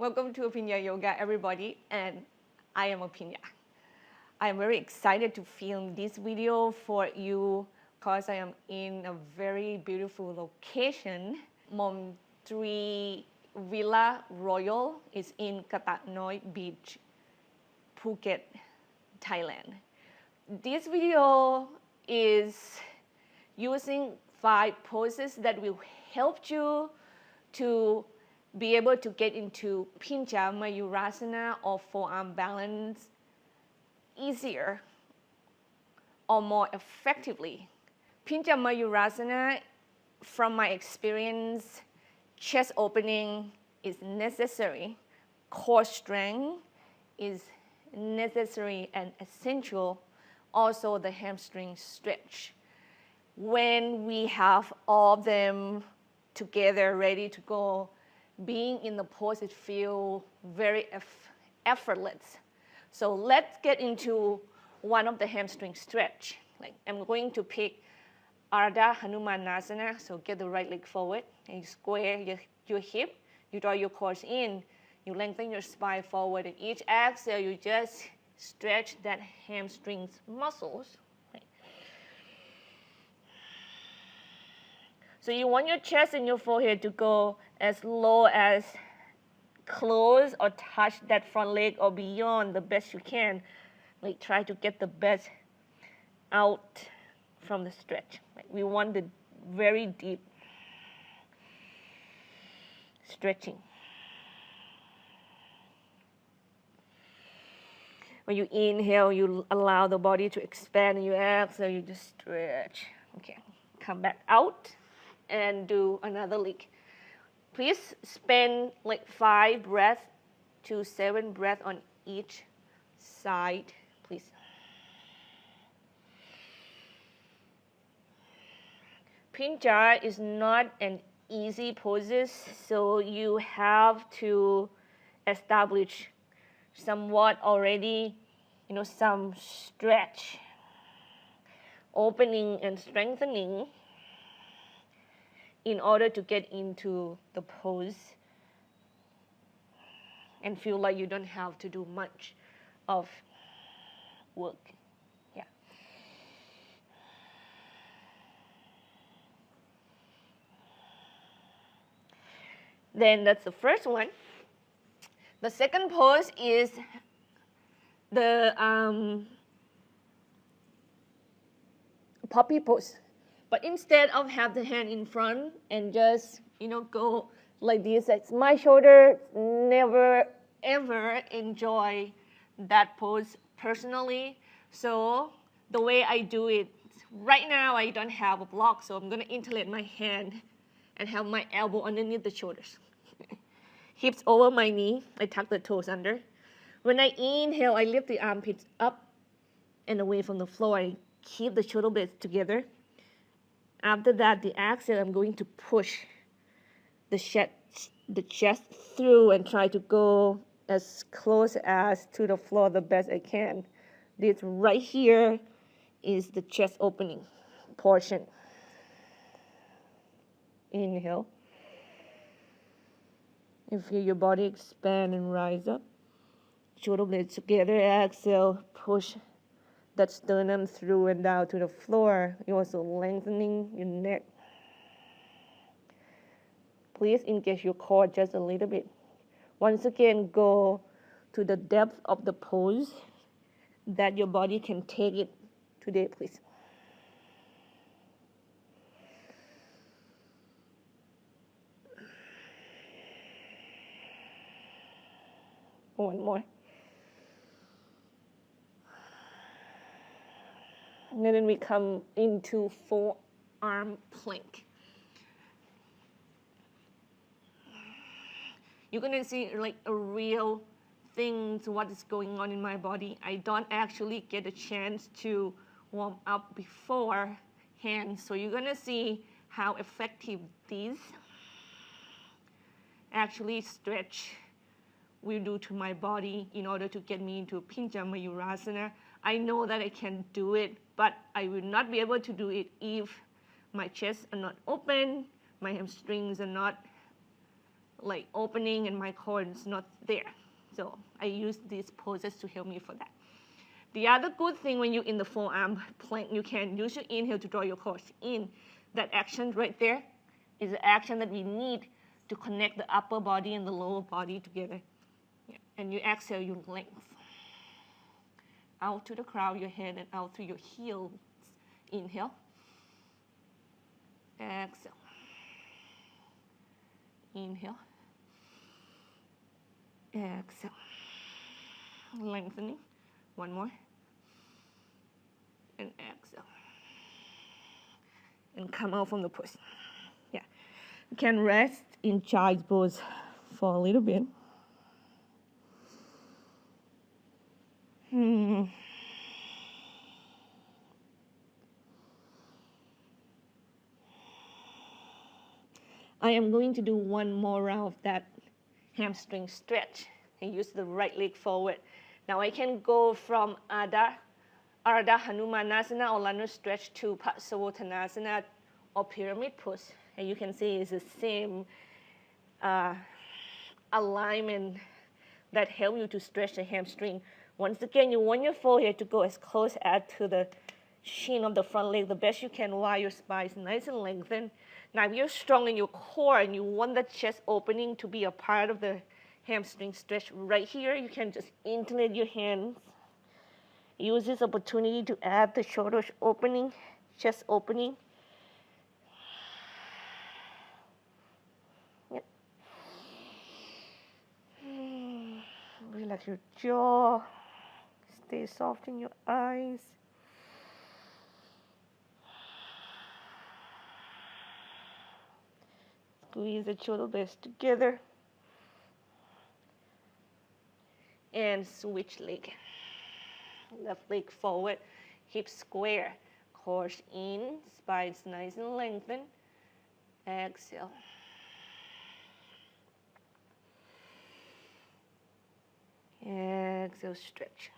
Welcome to Aphinya Yoga, everybody, and I am Aphinya. I am very excited to film this video for you because I am in a very beautiful location. Mom 3 Villa Royal is in Katanoi Beach, Phuket, Thailand. This video is using 5 poses that will help you to be able to get into Pincha Mayurasana or forearm balance easier or more effectively. Pincha Mayurasana, from my experience, chest opening is necessary, core strength is necessary and essential, also the hamstring stretch. When we have all of them together ready to go, being in the pose, it feels very effortless. So let's get into one of the hamstring stretch. Like I'm going to pick Ardha Hanumanasana, so get the right leg forward, and you square your hip, you draw your core in, you lengthen your spine forward, and each exhale, you just stretch that hamstring muscles. So you want your chest and your forehead to go as low as close or touch that front leg or beyond the best you can. Like try to get the best out from the stretch. Like we want the very deep stretching. When you inhale, you allow the body to expand, and you exhale, you just stretch. Okay, come back out and do another leg. Please spend like 5 breaths to 7 breaths on each side, please. Pincha is not an easy pose, so you have to establish somewhat already, some stretch, opening and strengthening in order to get into the pose and feel like you don't have to do much of work. Yeah. Then that's the first one. The second pose is the puppy pose. But instead of have the hand in front and just, go like this, it's my shoulder, never ever enjoy that pose personally. So the way I do it, right now I don't have a block, so I'm gonna interlaced my hand and have my elbow underneath the shoulders. Hips over my knee, I tuck the toes under. When I inhale, I lift the armpits up and away from the floor. I keep the shoulder blades together. After that, the exhale, I'm going to push the chest through and try to go as close as to the floor the best I can. This right here is the chest opening portion. Inhale. And feel your body expand and rise up. Shoulder blades together. Exhale, push that sternum through and down to the floor. You're also lengthening your neck. Please engage your core just a little bit. Once again, go to the depth of the pose that your body can take it today, please. One more. And then we come into forearm plank. You're gonna see like a real thing to what is going on in my body. I don't actually get a chance to warm up beforehand, so you're gonna see how effective these actually stretch will do to my body in order to get me into Pincha Mayurasana. I know that I can do it, but I will not be able to do it if my chest are not open, my hamstrings are not like opening and my core is not there. So I use these poses to help me for that. The other good thing when you're in the forearm plank, you can use your inhale to draw your core in. That action right there is the action that we need to connect the upper body and the lower body together. Yeah. And you exhale, you length. Out to the crown of your head and out through your heels. Inhale. Exhale. Inhale. Exhale. Lengthening. One more. And exhale. And come out from the push. Yeah. You can rest in child's pose for a little bit. I am going to do one more round of that hamstring stretch and use the right leg forward. Now I can go from Ardha Hanumanasana or Lanu stretch to Parsavottanasana or pyramid push. And you can see it's the same alignment that help you to stretch the hamstring. Once again, you want your forehead to go as close as to the shin of the front leg the best you can while your spine is nice and lengthened. Now, if you're strong in your core and you want the chest opening to be a part of the hamstring stretch right here, you can just incline your hands. Use this opportunity to add the shoulders opening, chest opening. Yep. Relax your jaw. Stay soft in your eyes. Squeeze the shoulder blades together. And switch leg. Left leg forward, hips square. Core in, spine is nice and lengthened. Exhale. Exhale, stretch.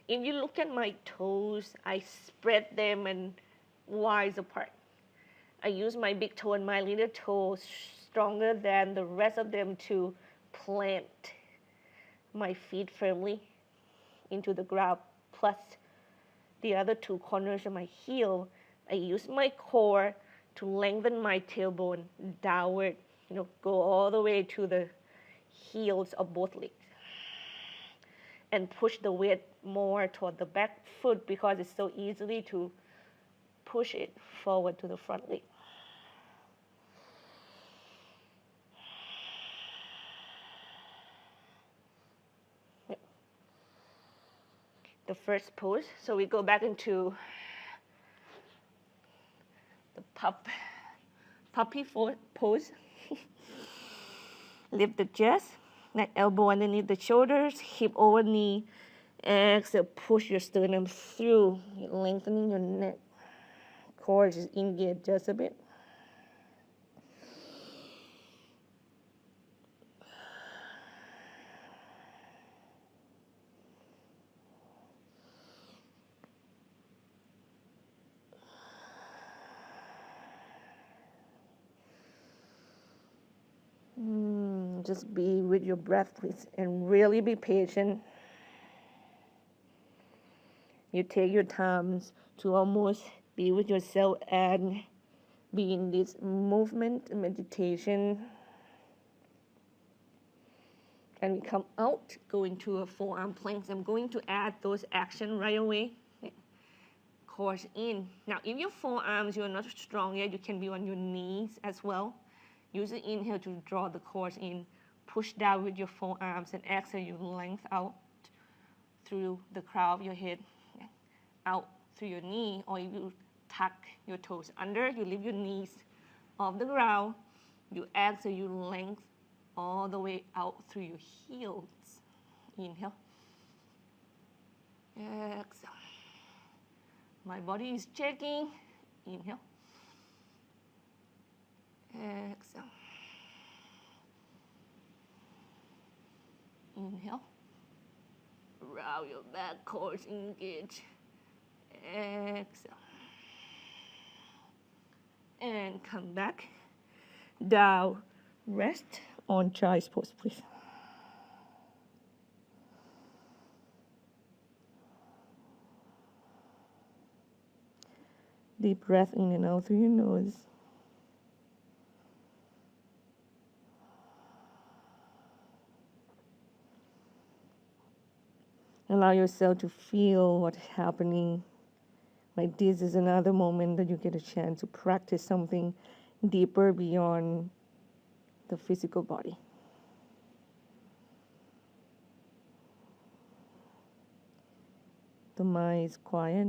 If you look at my toes, I spread them and wide apart. I use my big toe and my little toe stronger than the rest of them to plant my feet firmly into the ground. Plus the other two corners of my heel, I use my core to lengthen my tailbone downward, go all the way to the heels of both legs. And push the weight more toward the back foot because it's so easily to push it forward to the front leg. Yep. The first pose, so we go back into the puppy pose. Lift the chest. Like elbow underneath the shoulders, hip over knee. Exhale, push your sternum through, lengthening your neck. Core is engaged just a bit. Just be with your breath, please, and really be patient. You take your time to almost be with yourself and be in this movement, meditation. And we come out, go into a forearm plank. I'm going to add those actions right away. Core in. Now, if your forearms, you're not strong yet, you can be on your knees as well. Use the inhale to draw the core in. Push down with your forearms and exhale, you length out through the crown of your head, out through your knee, or you tuck your toes under, you leave your knees off the ground. You exhale, you length all the way out through your heels. Inhale. Exhale. My body is checking. Inhale. Exhale. Inhale. Round your back, core engage. Exhale. And come back. down, rest on child's pose, please. Deep breath in and out through your nose. Allow yourself to feel what's happening. Like this is another moment that you get a chance to practice something deeper beyond the physical body. The mind is quiet,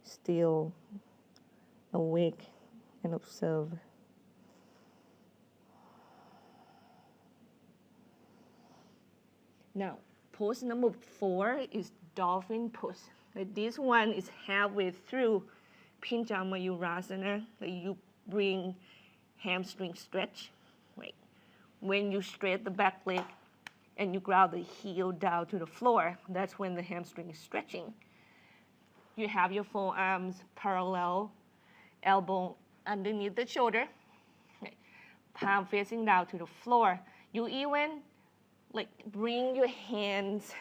still, awake, and observe. Now, pose number 4 is Dolphin pose. This one is halfway through Pincha Mayurasana. You bring hamstring stretch. Right. When you stretch the back leg and you ground the heel down to the floor, that's when the hamstring is stretching. You have your forearms parallel, elbow underneath the shoulder, palm facing down to the floor. You even bring your hands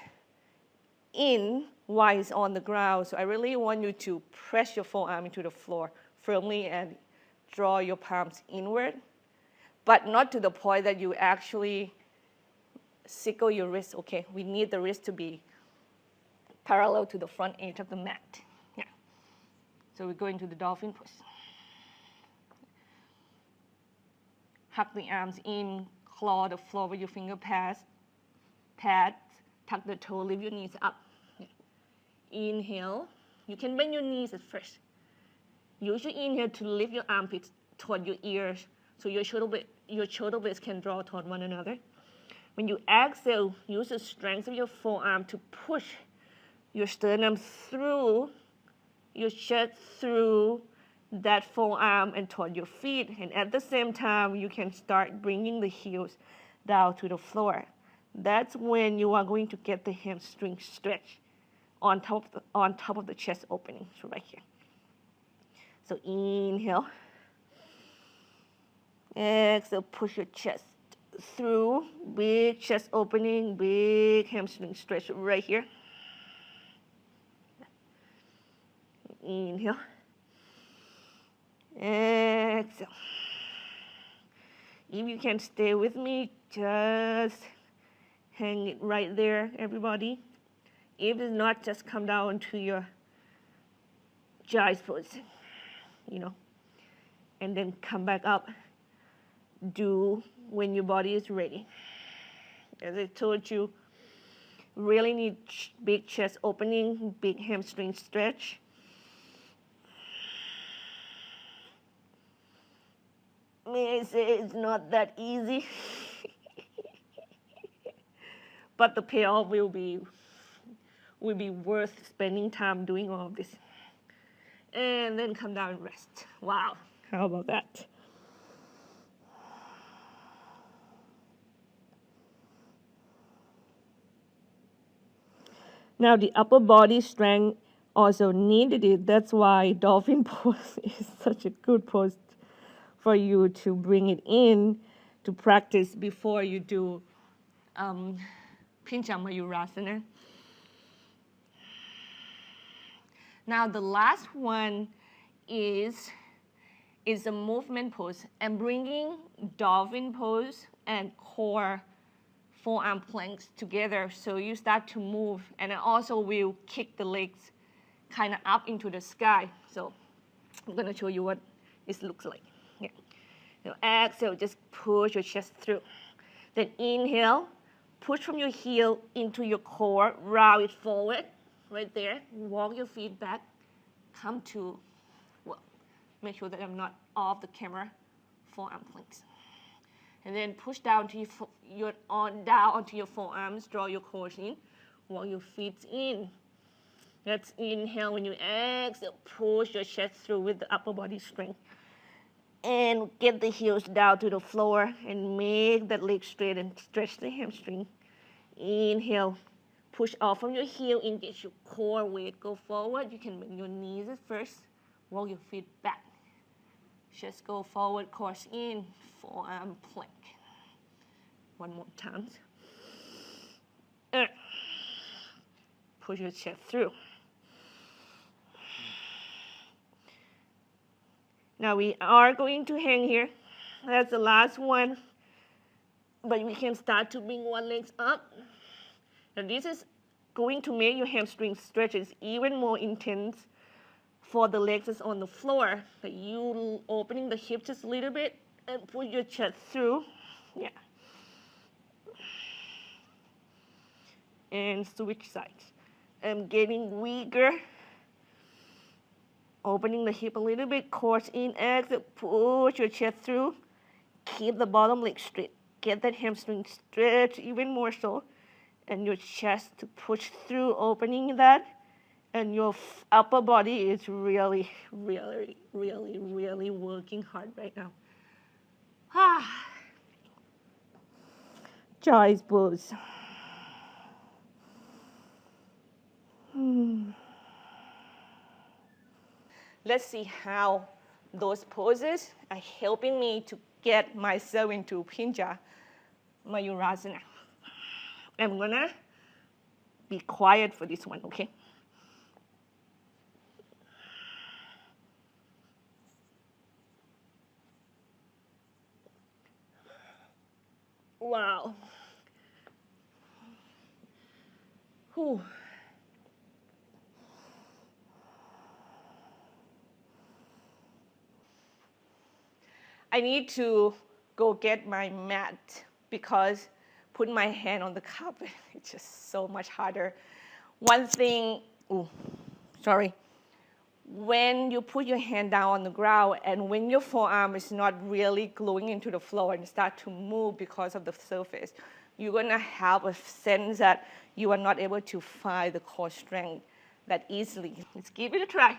in while it's on the ground. So I really want you to press your forearm into the floor firmly and draw your palms inward, but not to the point that you actually sickle your wrist. Okay, we need the wrist to be parallel to the front edge of the mat. Yeah. So we're going to the Dolphin pose. Hug the arms in, claw the floor with your finger pads, tuck the toe, lift your knees up. Inhale. You can bend your knees at first. Use your inhale to lift your armpits toward your ears so your shoulder blades can draw toward one another. When you exhale, use the strength of your forearm to push your sternum through your chest, through that forearm and toward your feet. And at the same time, you can start bringing the heels down to the floor. That's when you are going to get the hamstring stretch on top of the chest opening. So right here. So inhale. Exhale, push your chest through. Big chest opening, big hamstring stretch right here. Inhale. Exhale. If you can stay with me, just hang it right there, everybody. If it's not, just come down to your child's pose, and then come back up. Do when your body is ready. As I told you, really need big chest opening, big hamstring stretch. May I say it's not that easy, but the payoff will be worth spending time doing all of this. And then come down and rest. Wow, how about that? Now the upper body strength also needed it. That's why Dolphin pose is such a good pose for you to bring it in to practice before you do Pincha Mayurasana. Now the last one is a movement pose. I'm bringing Dolphin pose and core forearm planks together, so you start to move, and I also will kick the legs kind of up into the sky. So I'm going to show you what this looks like. Yeah. So exhale, just push your chest through. Then inhale, push from your heel into your core, round it forward, right there. Walk your feet back, come to, make sure that I'm not off the camera, forearm planks. And then push down to down onto your forearms, draw your core in, walk your feet in. Let's inhale. When you exhale, push your chest through with the upper body strength. And get the heels down to the floor and make that leg straight and stretch the hamstring. Inhale, push off from your heel, engage your core weight, go forward. You can bend your knees at first, walk your feet back. Just go forward, cross in, forearm plank. One more time. Push your chest through. Now we are going to hang here. That's the last one. But we can start to bring one leg up. And this is going to make your hamstring stretches even more intense for the legs that's on the floor. But you opening the hip just a little bit and push your chest through. Yeah. And switch sides. I'm getting weaker. Opening the hip a little bit, cross in, exit, push your chest through. Keep the bottom leg straight. Get that hamstring stretch even more so. And your chest to push through, opening that. And your upper body is really, really, really, really working hard right now. Child's pose. Let's see how those poses are helping me to get myself into Pincha Mayurasana. I'm gonna be quiet for this one, okay? Wow. Whew. I need to go get my mat because putting my hand on the carpet is just so much harder. One thing, when you put your hand down on the ground and when your forearm is not really gluing into the floor and start to move because of the surface, you're gonna have a sense that you are not able to find the core strength that easily. Let's give it a try.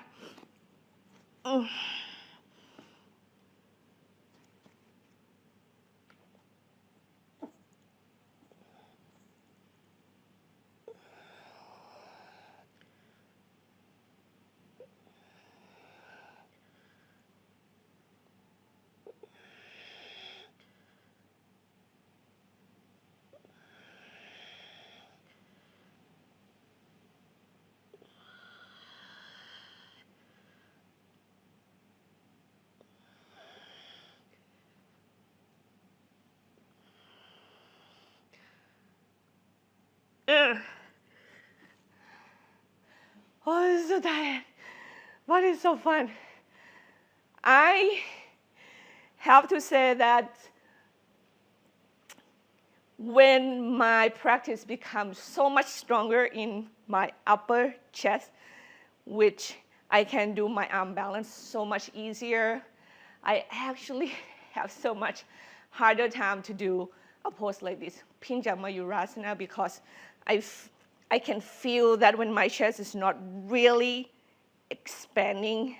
Oh, this is so tired, but it's so fun. I have to say that when my practice becomes so much stronger in my upper chest, which I can do my arm balance so much easier, I actually have so much harder time to do a pose like this, Pincha Mayurasana, because I can feel that when my chest is not really expanding,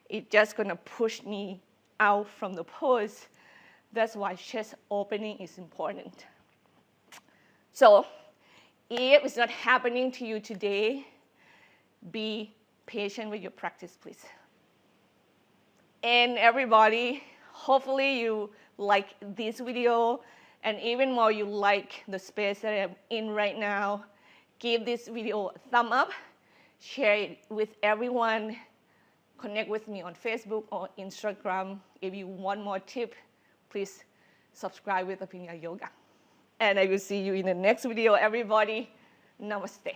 it's just gonna push me out from the pose. That's why chest opening is important. So if it's not happening to you today, be patient with your practice, please. And everybody, hopefully you like this video, and even more you like the space that I'm in right now. Give this video a thumb up, share it with everyone, connect with me on Facebook or Instagram. If you want more tips, please subscribe with Aphinya Yoga. And I will see you in the next video, everybody. Namaste.